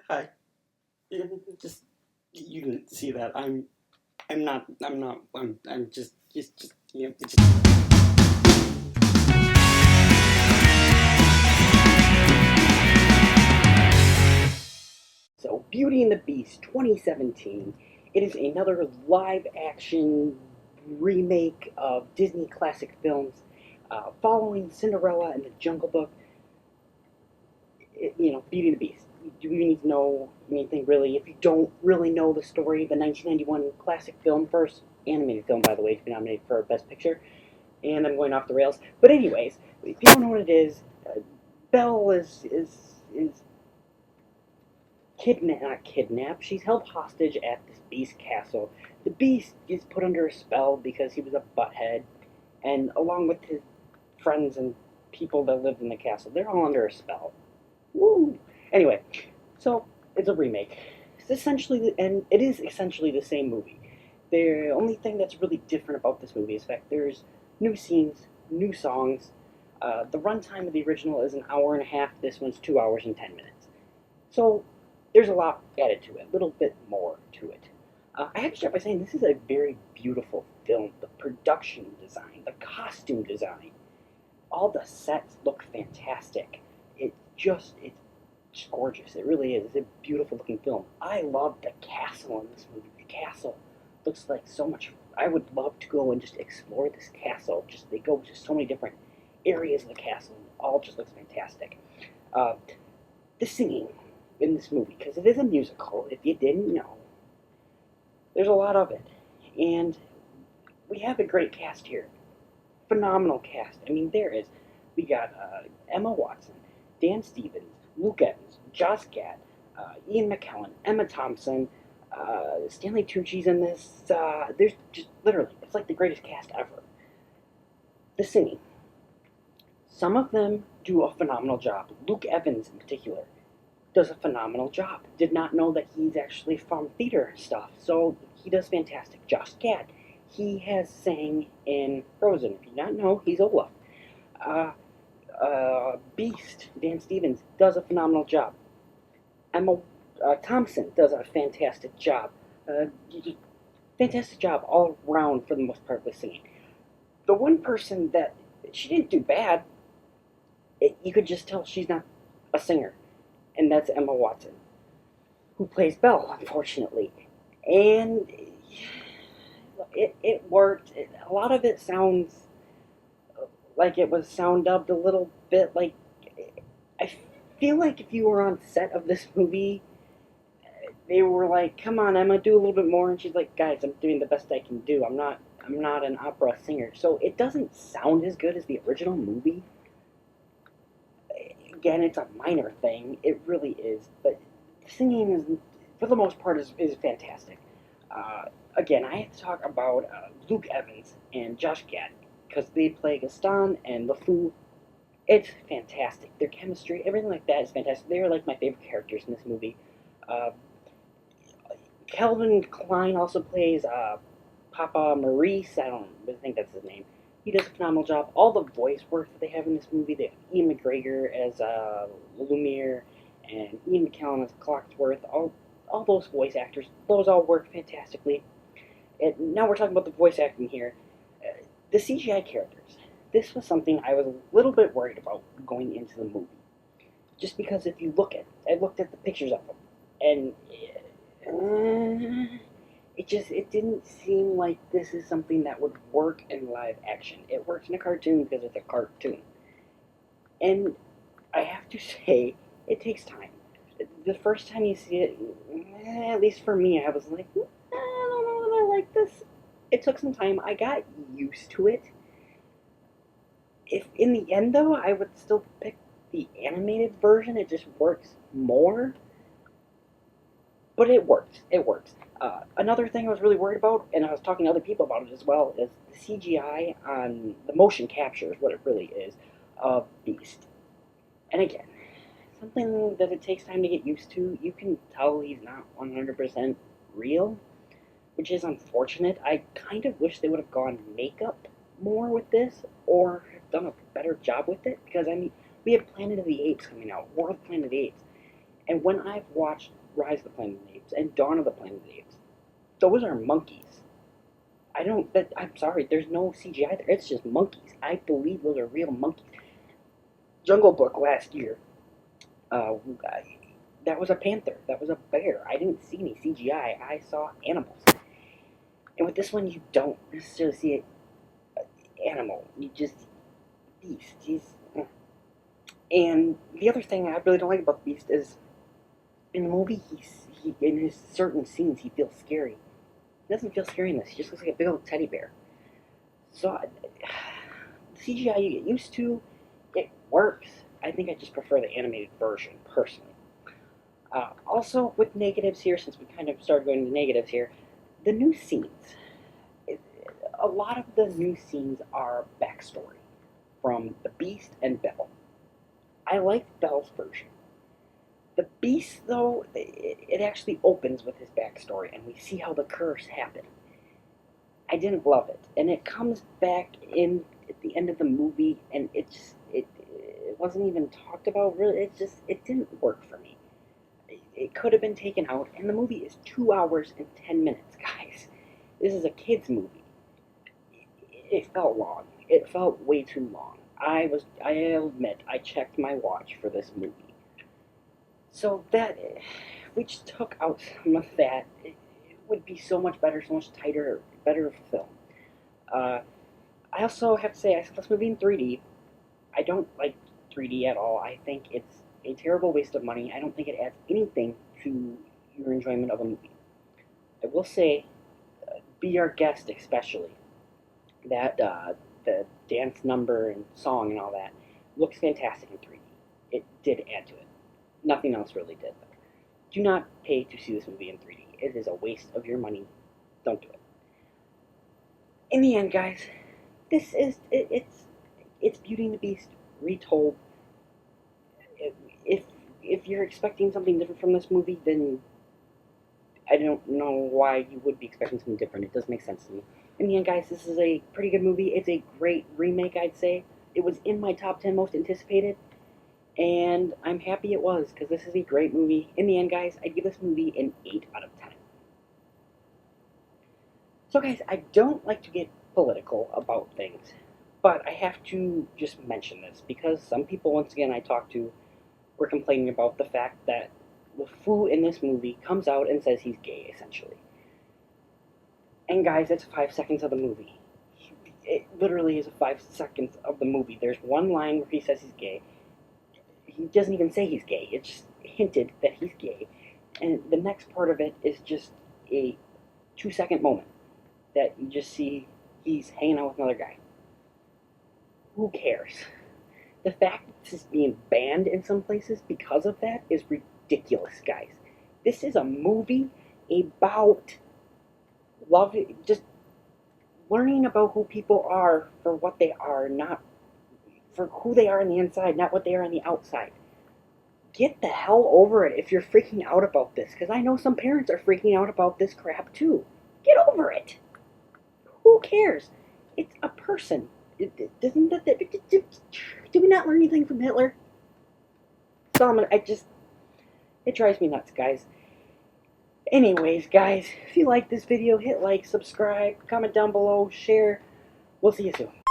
Hi. Just you didn't see that. I'm not. I'm not. I'm just. So, Beauty and the Beast 2017. It is another live action remake of Disney classic films, following Cinderella and the Jungle Book. Beauty and the Beast. Do we need to know anything really? If you don't really know the story, the 1991 classic film, first animated film, by the way, to be nominated for Best Picture, and I'm going off the rails. But anyways, if you don't know what it is, Belle is not kidnapped. She's held hostage at this beast castle. The beast is put under a spell because he was a butthead, and along with his friends and people that lived in the castle, they're all under a spell. Woo! Anyway, so it's a remake. And it is essentially the same movie. The only thing that's really different about this movie is that there's new scenes, new songs. The runtime of the original is an hour and a half. This one's 2 hours and 10 minutes. So there's a lot added to it, a little bit more to it. I have to start by saying this is a very beautiful film. The production design, the costume design, all the sets look fantastic. It's gorgeous. It really is. It's a beautiful looking film. I love the castle in this movie. The castle looks like so much. I would love to go and just explore this castle. They go to so many different areas of the castle. And it all just looks fantastic. Uh, the singing in this movie, because it is a musical. If you didn't know, there's a lot of it, and we have a great cast here. Phenomenal cast. I mean, there is. We got Emma Watson, Dan Stevens, Luke Evans, Josh Gad, Ian McKellen, Emma Thompson, Stanley Tucci's in this. There's just literally, it's like the greatest cast ever. The singing. Some of them do a phenomenal job. Luke Evans, in particular, does a phenomenal job. Did not know that he's actually from theater stuff, so he does fantastic. Josh Gad, he has sang in Frozen. If you not know, he's Olaf. Uh, Beast, Dan Stevens, does a phenomenal job. Emma Thompson does a fantastic job. Uh, Fantastic job all around for the most part with singing. The one person that she didn't do bad, you could just tell she's not a singer, and that's Emma Watson, who plays Belle, unfortunately. And it worked. A lot of it sounds like it was sound dubbed a little bit. Like, I feel like if you were on set of this movie, they were like, "Come on, Emma, do a little bit more," and she's like, "Guys, I'm doing the best I can do. I'm not an opera singer." So it doesn't sound as good as the original movie. Again, it's a minor thing. It really is, but singing is, for the most part, is fantastic. Again, I have to talk about Luke Evans and Josh Gad because they play Gaston and LeFou. It's fantastic. Their chemistry, everything like that is fantastic. They're like my favorite characters in this movie. Uh, Calvin Klein also plays Papa Maurice. I think that's his name. He does a phenomenal job. All the voice work that they have in this movie, they have Ian McGregor as Lumiere and Ian McKellen as Clocksworth. All those voice actors, those all work fantastically. And now we're talking about the voice acting here. The CGI characters. This was something I was a little bit worried about going into the movie, just because if you I looked at the pictures of them, and it didn't seem like this is something that would work in live action. It works in a cartoon because it's a cartoon, and I have to say it takes time. The first time you see it, at least for me, I was like, I don't know whether I like this. It took some time. I got used to it. If in the end though, I would still pick the animated version. It just works more, but it works. It works. Another thing I was really worried about, and I was talking to other people about it as well, is the CGI on the motion capture is what it really is of Beast. And again, something that it takes time to get used to. You can tell he's not 100% real, which is unfortunate. I kind of wish they would have gone makeup more with this, or done a better job with it, because I mean, we have Planet of the Apes coming out, War of the Planet of the Apes, and when I've watched Rise of the Planet of the Apes and Dawn of the Planet of the Apes, those are monkeys. I don't. I'm sorry. There's no CGI there. It's just monkeys. I believe those are real monkeys. Jungle Book last year. Uh, that was a panther. That was a bear. I didn't see any CGI. I saw animals. And with this one, you don't necessarily see an animal. You just beast. And the other thing I really don't like about the Beast is in the movie, he in his certain scenes he feels scary. He doesn't feel scary in this. He just looks like a big old teddy bear. So the CGI you get used to, it works. I think I just prefer the animated version personally. Also, with negatives here, since we kind of started going to negatives here, the new scenes. A lot of the new scenes are backstory from the Beast and Belle. I like Belle's version. The Beast, though, it actually opens with his backstory, and we see how the curse happened. I didn't love it, and it comes back in at the end of the movie, and it wasn't even talked about really. It didn't work for me. It could have been taken out, and the movie is 2 hours and 10 minutes, guys. This is a kids movie. It felt long. It felt way too long. I'll admit, I checked my watch for this movie. So that, if we just took out some of that, it would be so much better, so much tighter, better film. Uh, I also have to say, I saw this movie in 3D. I don't like 3D at all. I think it's a terrible waste of money. I don't think it adds anything to your enjoyment of a movie. I will say, Be Our Guest especially, that the dance number and song and all that looks fantastic in 3D. It did add to it. Nothing else really did. Though. Do not pay to see this movie in 3D. It is a waste of your money. Don't do it. In the end, guys, this is it's Beauty and the Beast retold. If you're expecting something different from this movie, then I don't know why you would be expecting something different. It doesn't make sense to me. In the end, guys, this is a pretty good movie. It's a great remake, I'd say. It was in my top 10 most anticipated, and I'm happy it was, because this is a great movie. In the end, guys, I'd give this movie an 8 out of 10. So, guys, I don't like to get political about things, but I have to just mention this, because some people, once again, I talked to, were complaining about the fact that LeFou in this movie comes out and says he's gay, essentially. And guys, that's 5 seconds of the movie. It literally is 5 seconds of the movie. There's one line where he says he's gay. He doesn't even say he's gay. It's just hinted that he's gay. And the next part of it is just a 2-second moment that you just see he's hanging out with another guy. Who cares? The fact that this is being banned in some places because of that is ridiculous, guys. This is a movie about love, just learning about who people are for what they are, not for who they are on the inside, not what they are on the outside. Get the hell over it if you're freaking out about this, because I know some parents are freaking out about this crap too. Get over it. Who cares? It's a person. Doesn't that? Do we not learn anything from Hitler? So it drives me nuts, guys. Anyways, guys, if you like this video, hit like, subscribe, comment down below, share. We'll see you soon.